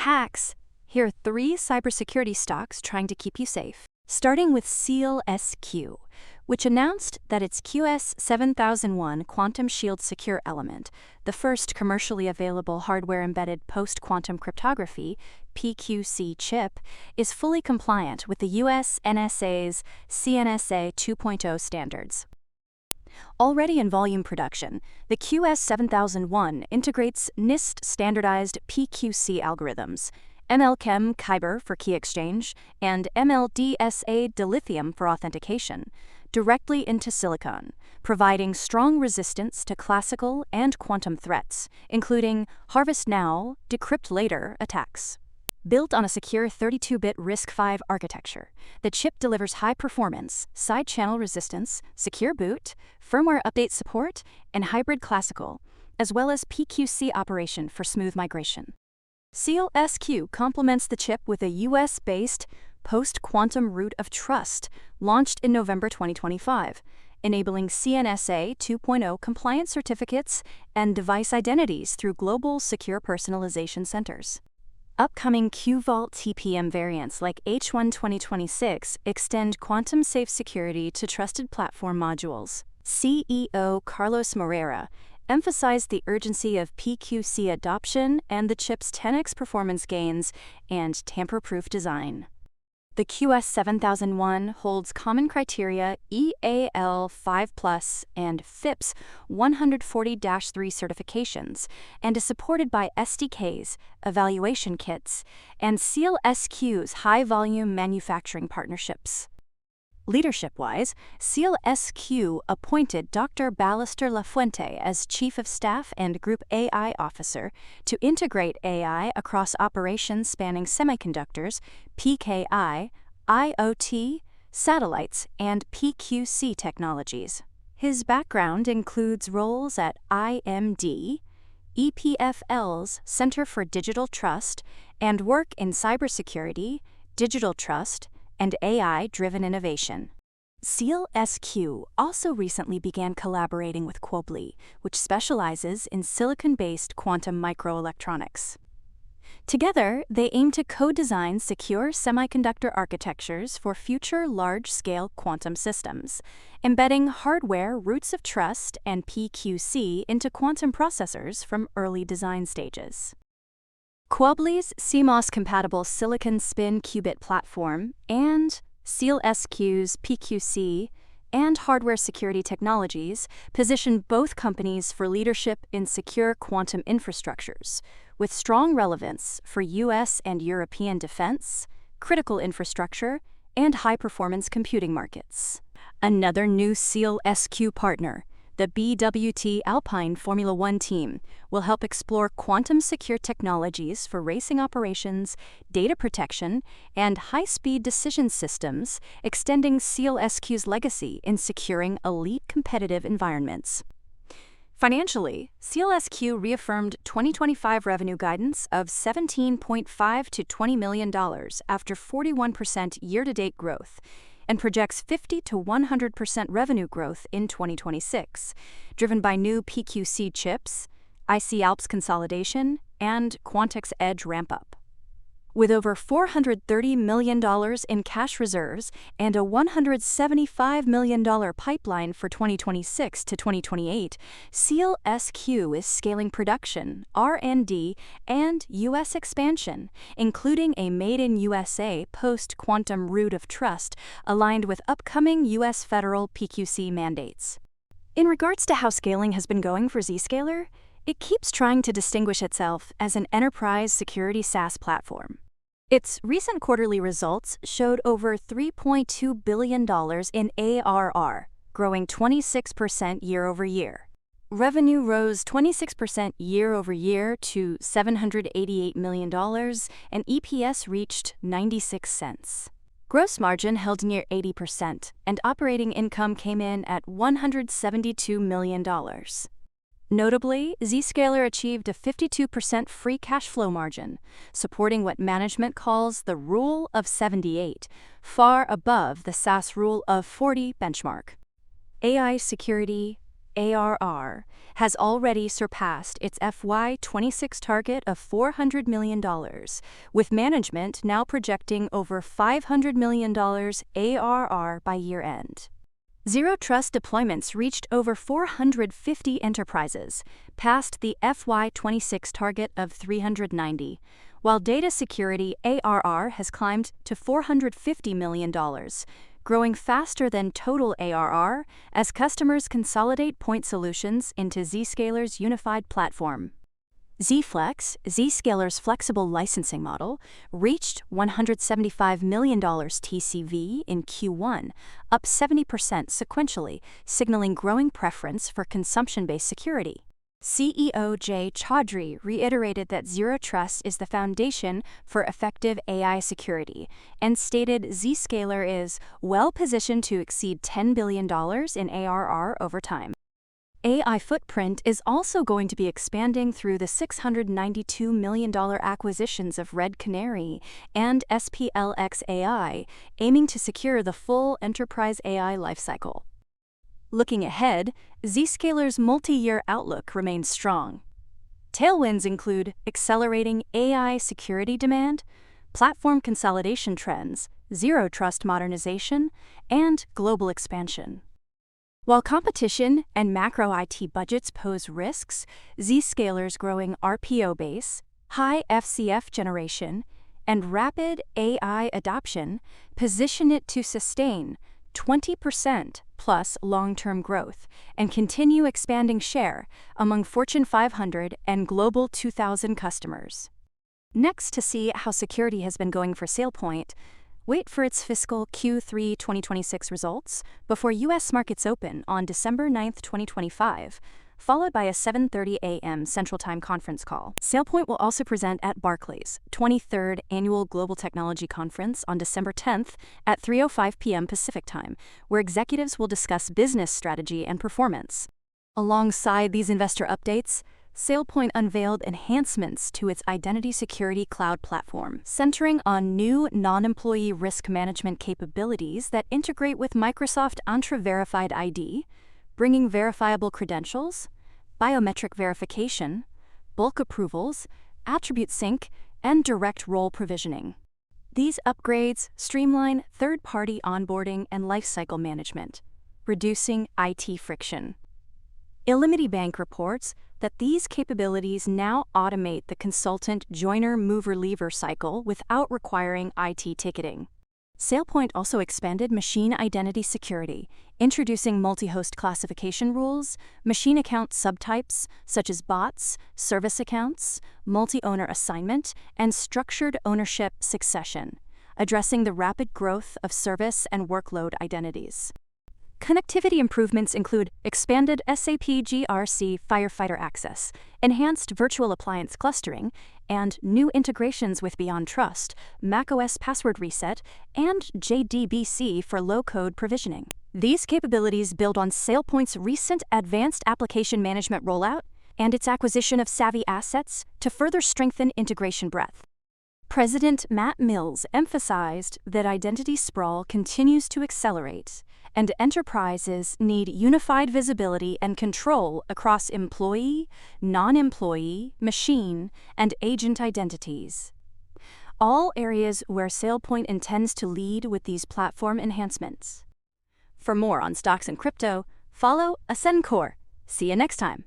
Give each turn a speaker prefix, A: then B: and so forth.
A: hacks, here are 3 cybersecurity stocks trying to keep you safe. Starting with SEALSQ, which announced that its QS7001 Quantum Shield Secure Element, the first commercially available hardware-embedded post-quantum cryptography (PQC) chip, is fully compliant with the US NSA's CNSA 2.0 standards. Already in volume production, the QS7001 integrates NIST-standardized PQC algorithms, MLChem Kyber for key exchange, and MLDSA dilithium for authentication, directly into silicon, providing strong resistance to classical and quantum threats, including harvest now, decrypt later attacks. Built on a secure 32-bit RISC-V architecture, the chip delivers high performance, side-channel resistance, secure boot, firmware update support, and hybrid classical, as well as PQC operation for smooth migration. SEALSQ complements the chip with a US-based post-quantum root of trust launched in November 2025, enabling CNSA 2.0 compliance certificates and device identities through global secure personalization centers. Upcoming QVault TPM variants like H1 2026 extend quantum-safe security to trusted platform modules. CEO Carlos Moreira emphasized the urgency of PQC adoption and the chip's 10x performance gains and tamper-proof design. The QS7001 holds common criteria EAL5+ and FIPS 140-3 certifications and is supported by SDKs, evaluation kits, and SEALSQ's high-volume manufacturing partnerships. Leadership-wise, SEALSQ appointed Dr. Ballester Lafuente as Chief of Staff and Group AI Officer to integrate AI across operations spanning semiconductors, PKI, IoT, satellites, and PQC technologies. His background includes roles at IMD, EPFL's Center for Digital Trust, and work in cybersecurity, digital trust, and AI-driven innovation. SEALSQ also recently began collaborating with Quobly, which specializes in silicon-based quantum microelectronics. Together, they aim to co-design secure semiconductor architectures for future large-scale quantum systems, embedding hardware roots of trust and PQC into quantum processors from early design stages. Quobly's CMOS-compatible silicon spin qubit platform and SEALSQ's PQC and hardware security technologies position both companies for leadership in secure quantum infrastructures, with strong relevance for US and European defense, critical infrastructure, and high-performance computing markets. Another new SEALSQ partner, the BWT Alpine Formula One team, will help explore quantum-secure technologies for racing operations, data protection, and high-speed decision systems, extending SEALSQ's legacy in securing elite competitive environments. Financially, SEALSQ reaffirmed 2025 revenue guidance of $17.5 to $20 million after 41% year-to-date growth, and projects 50 to 100% revenue growth in 2026, driven by new PQC chips, IC Alps consolidation, and Quantex Edge ramp-up. With over $430 million in cash reserves and a $175 million pipeline for 2026 to 2028, SEALSQ is scaling production, R&D, and U.S. expansion, including a made-in-USA post-quantum root of trust aligned with upcoming U.S. federal PQC mandates. In regards to how scaling has been going for Zscaler, it keeps trying to distinguish itself as an enterprise security SaaS platform. Its recent quarterly results showed over $3.2 billion in ARR, growing 26% year-over-year. Revenue rose 26% year-over-year to $788 million, and EPS reached 96 cents. Gross margin held near 80%, and operating income came in at $172 million. Notably, Zscaler achieved a 52% free cash flow margin, supporting what management calls the Rule of 78, far above the SaaS Rule of 40 benchmark. AI security, ARR has already surpassed its FY26 target of $400 million, with management now projecting over $500 million ARR by year-end. Zero Trust deployments reached over 450 enterprises, past the FY26 target of 390, while data security ARR has climbed to $450 million, growing faster than total ARR as customers consolidate point solutions into Zscaler's unified platform. Zflex, Zscaler's flexible licensing model, reached $175 million TCV in Q1, up 70% sequentially, signaling growing preference for consumption-based security. CEO Jay Chaudhry reiterated that Zero Trust is the foundation for effective AI security and stated Zscaler is well-positioned to exceed $10 billion in ARR over time. AI footprint is also going to be expanding through the $692 million acquisitions of Red Canary and SPLX AI, aiming to secure the full enterprise AI lifecycle. Looking ahead, Zscaler's multi-year outlook remains strong. Tailwinds include accelerating AI security demand, platform consolidation trends, Zero Trust modernization, and global expansion. While competition and macro IT budgets pose risks, Zscaler's growing RPO base, high FCF generation, and rapid AI adoption position it to sustain 20% plus long-term growth and continue expanding share among Fortune 500 and Global 2000 customers. Next, to see how security has been going for SailPoint, wait for its fiscal Q3 2026 results before U.S. markets open on December 9, 2025, followed by a 7:30 a.m. Central Time conference call. SailPoint will also present at Barclays' 23rd Annual Global Technology Conference on December 10th at 3:05 p.m. Pacific Time, where executives will discuss business strategy and performance. Alongside these investor updates, SailPoint unveiled enhancements to its identity security cloud platform, centering on new non-employee risk management capabilities that integrate with Microsoft Entra Verified ID, bringing verifiable credentials, biometric verification, bulk approvals, attribute sync, and direct role provisioning. These upgrades streamline third-party onboarding and lifecycle management, reducing IT friction. Illimity Bank reports that these capabilities now automate the consultant joiner-mover-leaver cycle without requiring IT ticketing. SailPoint also expanded machine identity security, introducing multi-host classification rules, machine account subtypes such as bots, service accounts, multi-owner assignment, and structured ownership succession, addressing the rapid growth of service and workload identities. Connectivity improvements include expanded SAP GRC firefighter access, enhanced virtual appliance clustering, and new integrations with Beyond Trust, macOS password reset, and JDBC for low-code provisioning. These capabilities build on SailPoint's recent advanced application management rollout and its acquisition of Savvy Assets to further strengthen integration breadth. President Matt Mills emphasized that identity sprawl continues to accelerate, and enterprises need unified visibility and control across employee, non-employee, machine, and agent identities. All areas where SailPoint intends to lead with these platform enhancements. For more on stocks and crypto, follow Ascencore. See you next time.